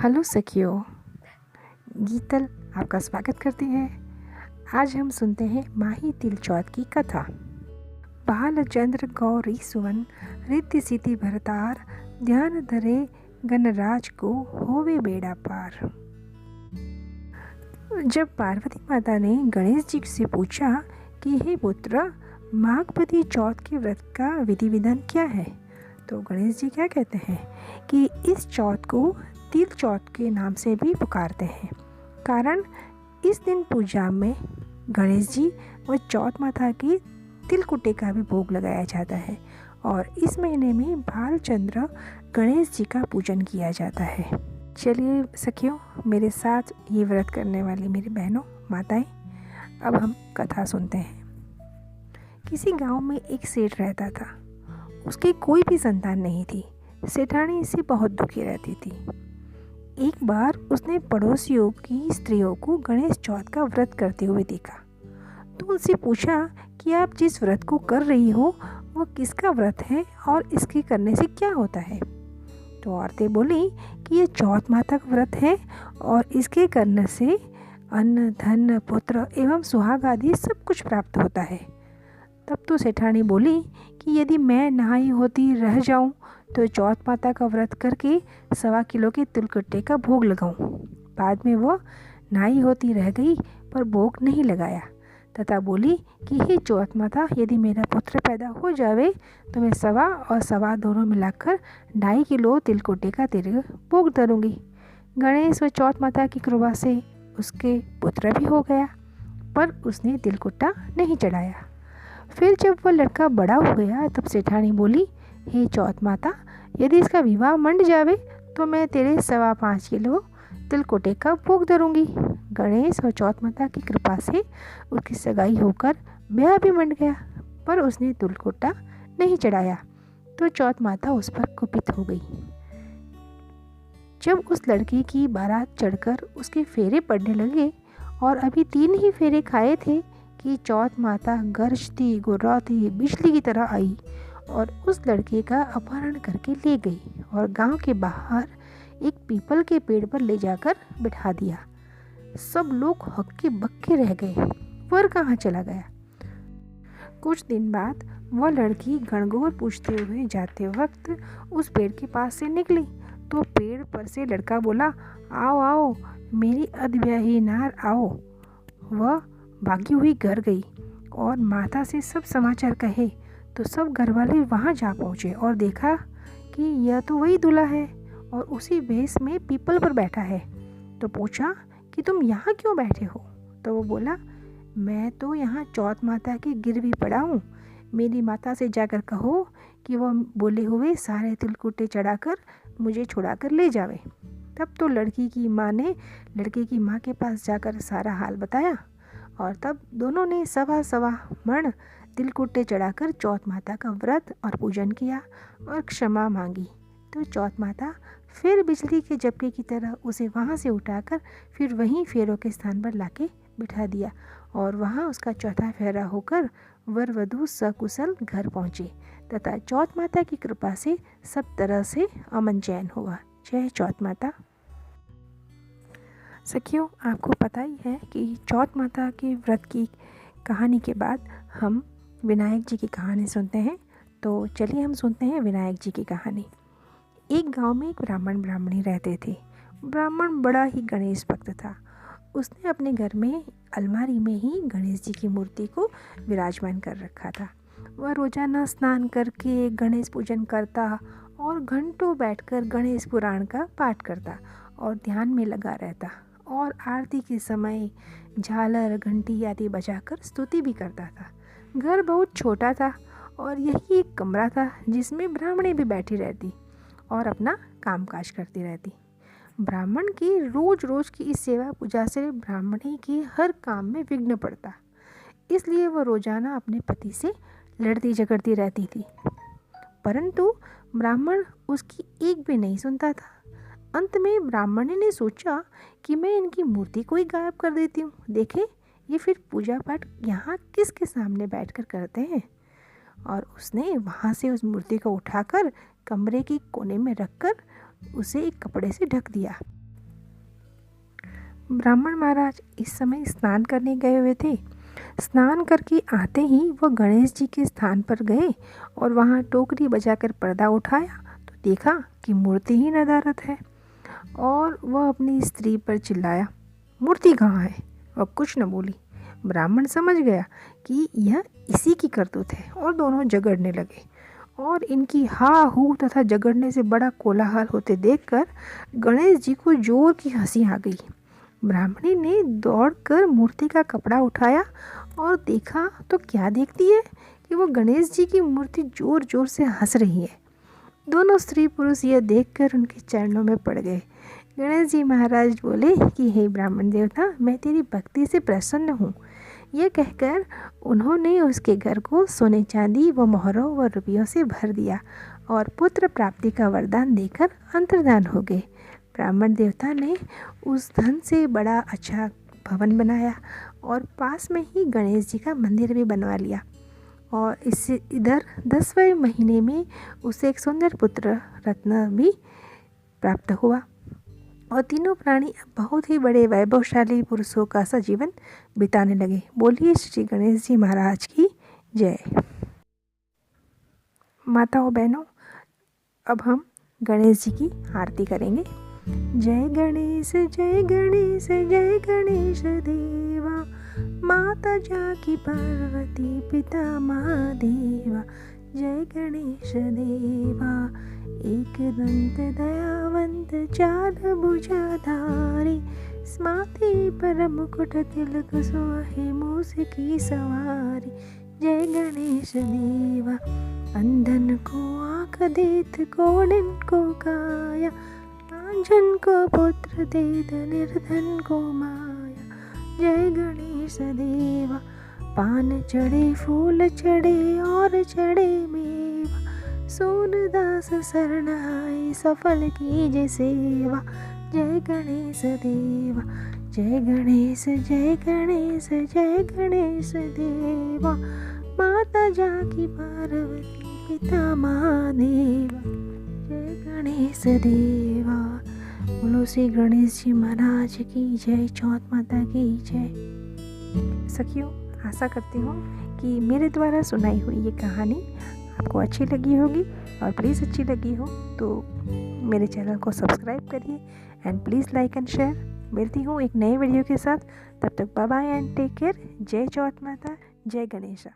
Hello सखियों, गीतल आपका स्वागत करती है। आज हम सुनते हैं माही तिल चौथ की कथा। बालचंद्र गौरी सुवन रिद्धि सिद्धि भरतार, ध्यान धरे गणराज को होवे बेड़ा पार। जब पार्वती माता ने गणेश जी से पूछा कि हे पुत्र, माघपति चौथ के व्रत का विधि विधान क्या है, तो गणेश जी क्या कहते हैं कि इस चौथ को तिल चौथ के नाम से भी पुकारते हैं। कारण इस दिन पूजा में गणेश जी व चौथ माता की तिलकुटे का भी भोग लगाया जाता है और इस महीने में बालचंद्र गणेश जी का पूजन किया जाता है। चलिए सखियों, मेरे साथ ये व्रत करने वाली मेरी बहनों माताएं, अब हम कथा सुनते हैं। किसी गांव में एक सेठ रहता था। उसकी कोई भी संतान नहीं थी। सेठानी इससे बहुत दुखी रहती थी। एक बार उसने पड़ोसियों की स्त्रियों को गणेश चौथ का व्रत करते हुए देखा, तो उनसे पूछा कि आप जिस व्रत को कर रही हो वो किसका व्रत है और इसके करने से क्या होता है। तो औरतें बोली कि ये चौथ माता का व्रत है और इसके करने से अन्न धन पुत्र एवं सुहाग आदि सब कुछ प्राप्त होता है। तब तो सेठानी बोली कि यदि मैं नहाई होती रह जाऊं तो चौथ माता का व्रत करके 1.25 किलो के तिलकुट्टे का भोग लगाऊं। बाद में वो नहाई होती रह गई पर भोग नहीं लगाया तथा बोली कि हे चौथ माता, यदि मेरा पुत्र पैदा हो जावे तो मैं 1.25 और 1.25 दोनों मिलाकर 2.5 किलो तिलकुट्टे का तेरे भोग धरूंगी। गणेश व चौथ माता की कृपा से उसके पुत्र भी हो गया, पर उसने तिलकुट्टा नहीं चढ़ाया। फिर जब वह लड़का बड़ा हो गया तब सेठानी बोली, हे चौथ माता, यदि इसका विवाह मंड जावे तो मैं तेरे 5.25 किलो तिलकुटे का भोग धरूंगी। गणेश और चौथ माता की कृपा से उसकी सगाई होकर ब्याह भी मंड गया, पर उसने तिलकुटा नहीं चढ़ाया तो चौथ माता उस पर कुपित हो गई। जब उस लड़के की बारात चढ़कर उसके फेरे पड़ने लगे और अभी 3 ही फेरे खाए थे कि चौथ माता गरजती गुर्राती बिजली की तरह आई और उस लड़के का अपहरण करके ले गई और गांव के बाहर एक पीपल के पेड़ पर ले जाकर बिठा दिया। सब लोग हक्के बक्के रह गए, वर कहाँ चला गया। कुछ दिन बाद वह लड़की गणगौर पूछते हुए जाते वक्त उस पेड़ के पास से निकली तो पेड़ पर से लड़का बोला, आओ आओ मेरी अधब्याही नार आओ। वह भागी हुई घर गई और माता से सब समाचार कहे तो सब घरवाले वहाँ जा पहुँचे और देखा कि यह तो वही दूल्हा है और उसी भेष में पीपल पर बैठा है। तो पूछा कि तुम यहाँ क्यों बैठे हो। तो वो बोला, मैं तो यहाँ चौथ माता की गिरवी पड़ा हूँ। मेरी माता से जाकर कहो कि वह बोले हुए सारे तिलकुटे चढ़ाकर मुझे छुड़ाकर ले जावे। तब तो लड़की की माँ ने लड़के की माँ के पास जाकर सारा हाल बताया और तब दोनों ने 1.25 मण तिलकुट्टे चढ़ाकर चौथ माता का व्रत और पूजन किया और क्षमा मांगी। तो चौथ माता फिर बिजली के झपके की तरह उसे वहाँ से उठाकर फिर वहीं फेरों के स्थान पर लाके बिठा दिया और वहाँ उसका चौथा फेरा होकर वर वधू सकुशल घर पहुँचे तथा चौथ माता की कृपा से सब तरह से अमन चैन हुआ। जय चौथ माता। सखियों, आपको पता ही है कि चौथ माता के व्रत की कहानी के बाद हम विनायक जी की कहानी सुनते हैं। तो चलिए हम सुनते हैं विनायक जी की कहानी। एक गांव में एक ब्राह्मण ब्राह्मणी रहते थे। ब्राह्मण बड़ा ही गणेश भक्त था। उसने अपने घर में अलमारी में ही गणेश जी की मूर्ति को विराजमान कर रखा था। वह रोजाना स्नान करके गणेश पूजन करता और घंटों बैठकर गणेश पुराण का पाठ करता और ध्यान में लगा रहता और आरती के समय झालर घंटी आदि बजाकर स्तुति भी करता था। घर बहुत छोटा था और यही एक कमरा था जिसमें ब्राह्मणी भी बैठी रहती और अपना कामकाज करती रहती। ब्राह्मण की रोज रोज की इस सेवा पूजा से ब्राह्मणी के हर काम में विघ्न पड़ता, इसलिए वह रोजाना अपने पति से लड़ती झगड़ती रहती थी, परंतु ब्राह्मण उसकी एक भी नहीं सुनता था। अंत में ब्राह्मणी ने सोचा कि मैं इनकी मूर्ति को ही गायब कर देती हूँ, देखे ये फिर पूजा पाठ यहाँ किसके सामने बैठकर करते हैं। और उसने वहाँ से उस मूर्ति को उठाकर कमरे के कोने में रखकर उसे एक कपड़े से ढक दिया। ब्राह्मण महाराज इस समय स्नान करने गए हुए थे। स्नान करके आते ही वह गणेश जी के स्थान पर गए और वहाँ टोकरी बजाकर पर्दा उठाया तो देखा कि मूर्ति ही नदारद है। और वह अपनी स्त्री पर चिल्लाया, मूर्ति कहाँ है? वह कुछ न बोली। ब्राह्मण समझ गया कि यह इसी की करतूत है और दोनों झगड़ने लगे। और इनकी हा हू तथा झगड़ने से बड़ा कोलाहल होते देखकर गणेश जी को जोर की हंसी आ गई। ब्राह्मणी ने दौड़कर मूर्ति का कपड़ा उठाया और देखा तो क्या देखती है कि वो गणेश जी की मूर्ति जोर जोर से हंस रही है। दोनों स्त्री पुरुष यह देखकर उनके चरणों में पड़ गए। गणेश जी महाराज बोले कि हे ब्राह्मण देवता, मैं तेरी भक्ति से प्रसन्न हूँ। यह कहकर उन्होंने उसके घर को सोने चांदी व मोहरों व रुपयों से भर दिया और पुत्र प्राप्ति का वरदान देकर अंतर्धान हो गए। ब्राह्मण देवता ने उस धन से बड़ा अच्छा भवन बनाया और पास में ही गणेश जी का मंदिर भी बनवा लिया। और इससे इधर 10वें महीने में उसे एक सुंदर पुत्र रत्न भी प्राप्त हुआ। और तीनों प्राणी बहुत ही बड़े वैभवशाली पुरुषों का सा जीवन बिताने लगे। बोलिए श्री गणेश जी महाराज की जय। माताओं बहनों, अब हम गणेश जी की आरती करेंगे। जय गणेश जय गणेश जय गणेश देवा, माता जाकी पार्वती पिता महादेवा। जय गणेश देवा, एक दंत दयावंत चार भुजाधारी, स्मार्ति पर मुकुट तिलक सोहे मूस की सवारी। जय गणेश देवा, अंधन को आँख देत कोढ़िन को काया, आंजन को पुत्र देत निर्धन को माया। जय गणेश देवा, पान चढ़े फूल चढ़े और चढ़े मेवा, सोनदास शरण आए सफल कीजे सेवा। जय गणेश देवा, जय गणेश जय गणेश जय गणेश देवा, माता जाकी पार्वती पिता महादेवा। जय गणेश देवा। बोलो श्री गणेश जी महाराज की जय, चौथ माता की जय। सखियों, आशा करती हूँ कि मेरे द्वारा सुनाई हुई ये कहानी आपको अच्छी लगी होगी। और प्लीज़ अच्छी लगी हो तो मेरे चैनल को सब्सक्राइब करिए and please like and share. मिलती हूँ एक नए वीडियो के साथ, तब तक bye bye and take care. Jai Chauth माता, जय गणेशा।